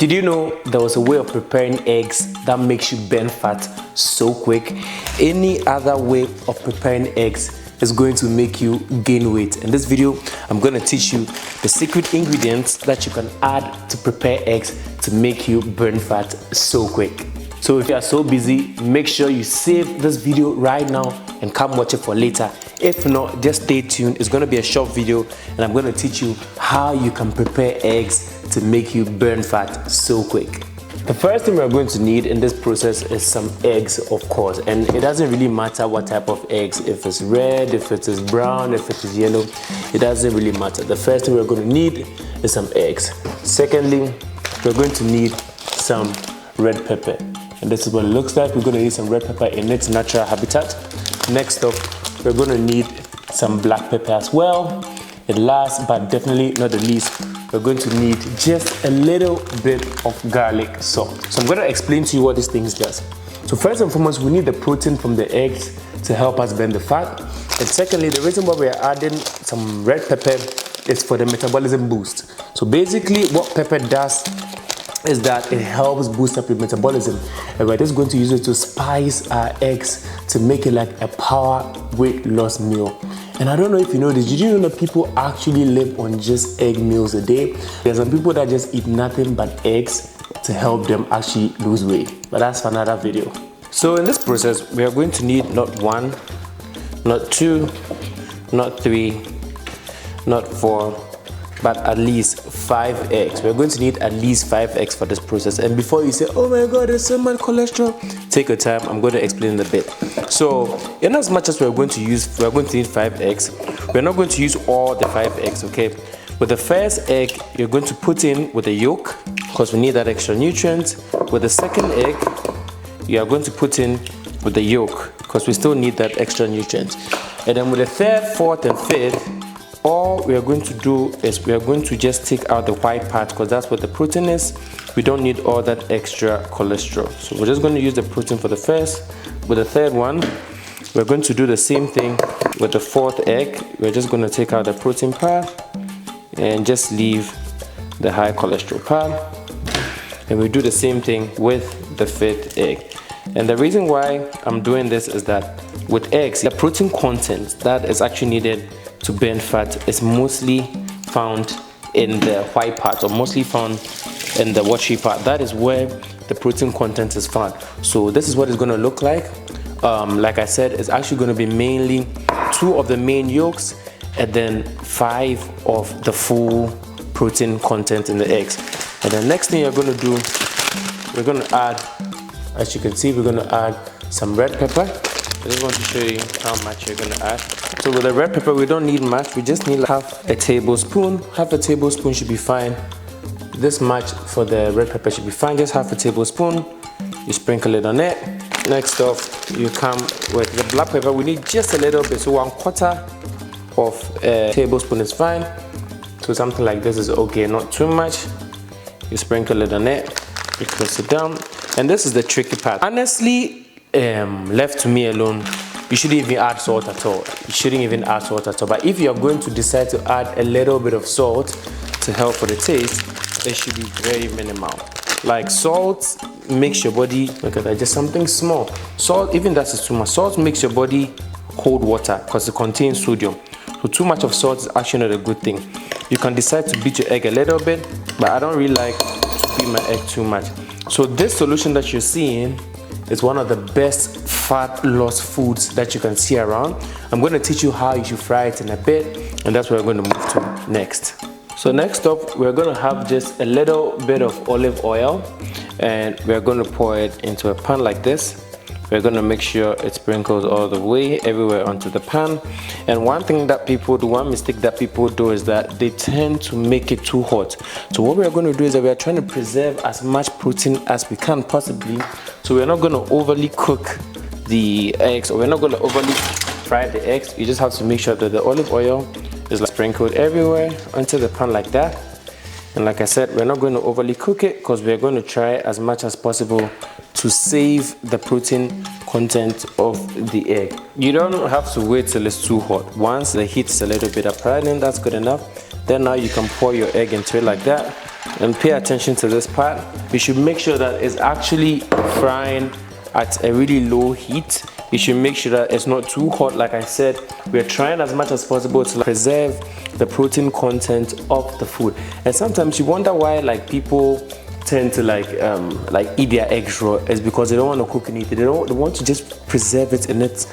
Did you know there was a way of preparing eggs that makes you burn fat so quick? Any other way of preparing eggs is going to make you gain weight. In this video, I'm going to teach you the secret ingredients that you can add to prepare eggs to make you burn fat so quick. So if you are so busy, make sure you save this video right now and come watch it for later. If not, just stay tuned. It's going to be a short video and I'm going to teach you how you can prepare eggs to make you burn fat so quick. The first thing we're going to need in this process is some eggs, of course, and it doesn't really matter what type of eggs, if it's red, if it is brown, if it is yellow, it doesn't really matter. The first thing we're going to need is some eggs. Secondly, we're going to need some red pepper, and this is what it looks like. We're going to need some red pepper in its natural habitat. Next up, we're going to need some black pepper as well. And last but definitely not the least, we're going to need just a little bit of garlic salt. So I'm going to explain to you what these things does. So first and foremost, we need the protein from the eggs to help us burn the fat. And secondly, the reason why we are adding some red pepper is for the metabolism boost. So basically what pepper does is that it helps boost up your metabolism, and we're just going to use it to spice our eggs to make it like a power weight loss meal. And I don't know if you know this, did you know that people actually live on just egg meals a day? There's some people that just eat nothing but eggs to help them actually lose weight, but that's for another video. So in this process, we are going to need not one, not two, not three, not four, but at least 5 eggs. We're going to need at least 5 eggs for this process. And before you say, oh my god, there's so much cholesterol, take your time. I'm going to explain in a bit. So in as much as we're going to need 5 eggs, we're not going to use all the 5 eggs, okay? With the first egg, you're going to put in with the yolk, because we need that extra nutrient. With the second egg, you are going to put in with the yolk, because we still need that extra nutrient. And then with the third, fourth, and fifth, all we are going to do is we are going to just take out the white part, because that's what the protein is. We don't need all that extra cholesterol. So we're just going to use the protein for the first. With the third one, we're going to do the same thing with the fourth egg. We're just going to take out the protein part and just leave the high cholesterol part. And we do the same thing with the fifth egg. And the reason why I'm doing this is that with eggs, the protein content that is actually needed to burn fat is mostly found in the white part, or mostly found in the watery part. That is where the protein content is found. So this is what it's going to look like. Like I said, it's actually going to be mainly 2 of the main yolks and then 5 of the full protein content in the eggs. And the next thing you're going to do, we're going to add, as you can see, we're going to add some red pepper. I just want to show you how much you're going to add. So with the red pepper, we don't need much. We just need half a tablespoon. Half a tablespoon should be fine. This much for the red pepper should be fine. Just half a tablespoon. You sprinkle it on it. Next off, you come with the black pepper. We need just a little bit. So 1/4 of a tablespoon is fine. So something like this is okay, not too much. You sprinkle it on it. You press it down. And this is the tricky part. Honestly, left to me alone, you shouldn't even add salt at all. You shouldn't even add salt at all. But if you're going to decide to add a little bit of salt to help for the taste, it should be very minimal. Like salt makes your body, look at that, just something small. Salt, even that is too much. Salt makes your body hold water because it contains sodium. So too much of salt is actually not a good thing. You can decide to beat your egg a little bit, but I don't really like to beat my egg too much. So this solution that you're seeing is one of the best fat loss foods that you can see around. I'm going to teach you how you should fry it in a bit, and that's what we're going to move to next. So next up, we're going to have just a little bit of olive oil, and we're going to pour it into a pan like this. We're going to make sure it sprinkles all the way everywhere onto the pan. And one thing that people do, one mistake that people do, is that they tend to make it too hot. So what we're going to do is that we're trying to preserve as much protein as we can possibly. So we're not going to overly cook the eggs, or we're not going to overly fry the eggs. You just have to make sure that the olive oil is sprinkled everywhere onto the pan like that. And like I said, we're not going to overly cook it, because we're going to try as much as possible to save the protein content of the egg. You don't have to wait till it's too hot. Once the heat is a little bit apparent, that's good enough. Then now you can pour your egg into it like that. and pay attention to this part. You should make sure that it's actually frying at a really low heat. You should make sure that it's not too hot. Like I said, we're trying as much as possible to preserve the protein content of the food. And sometimes you wonder why like people tend to like eat their eggs raw. It's because they don't want to cook and eat it. They want to just preserve it in its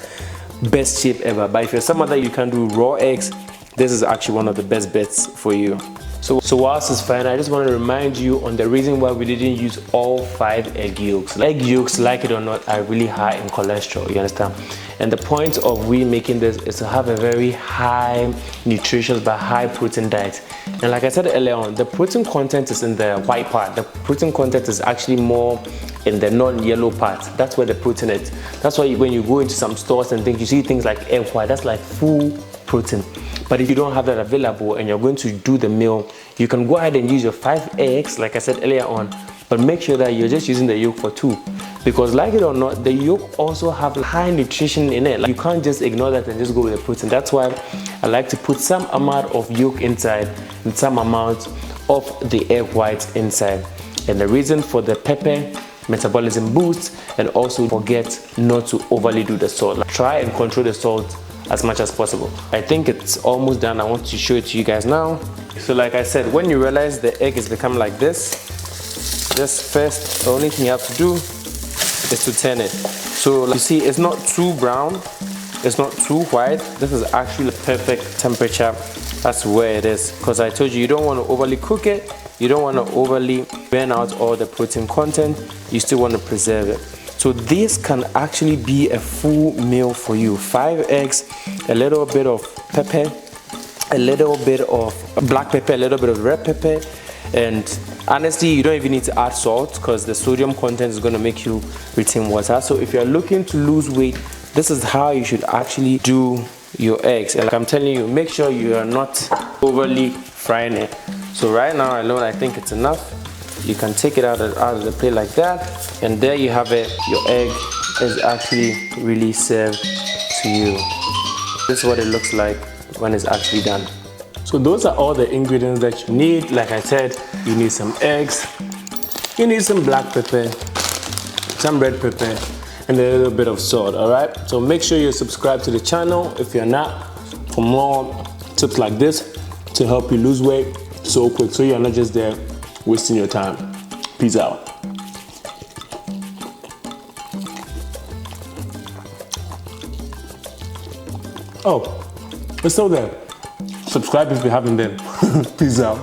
best shape ever. But if you're someone that you can do raw eggs, this is actually one of the best bets for you. So whilst it's fine, I just want to remind you on the reason why we didn't use all 5 egg yolks. Egg yolks, like it or not, are really high in cholesterol, you understand? And the point of we making this is to have a very high nutritious but high protein diet. And like I said earlier on, the protein content is in the white part. The protein content is actually more in the non-yellow part. That's where the protein is. That's why when you go into some stores and things, you see things like egg white, that's like full protein. But if you don't have that available and you're going to do the meal, you can go ahead and use your 5 eggs, like I said earlier on, but make sure that you're just using the yolk for 2. Because like it or not, the yolk also have high nutrition in it. Like, you can't just ignore that and just go with the protein. That's why I like to put some amount of yolk inside and some amount of the egg whites inside. And the reason for the pepper metabolism boost, and also forget not to overly do the salt. Like, try and control the salt as much as possible. I think it's almost done. I want to show it to you guys now. So like I said, when you realize the egg is becoming like this, just first, the only thing you have to do is to turn it. So like you see, it's not too brown, it's not too white. This is actually the perfect temperature. That's where it is. Because I told you, you don't want to overly cook it, you don't want to overly burn out all the protein content, you still want to preserve it. So this can actually be a full meal for you. 5 eggs, a little bit of pepper, a little bit of black pepper, a little bit of red pepper, and honestly, you don't even need to add salt because the sodium content is going to make you retain water. So if you're looking to lose weight, this is how you should actually do your eggs. And like I'm telling you, make sure you are not overly frying it. So right now alone, I think it's enough. You can take it out of the plate like that, and there you have it. Your egg is actually really served to you. This is what it looks like when it's actually done. So those are all the ingredients that you need. Like I said, you need some eggs, you need some black pepper, some red pepper, and a little bit of salt, all right? So make sure you subscribe to the channel if you're not, for more tips like this to help you lose weight so quick, so you're not just there wasting your time. Peace out. Oh, it's still there. Subscribe if you haven't been. Peace out.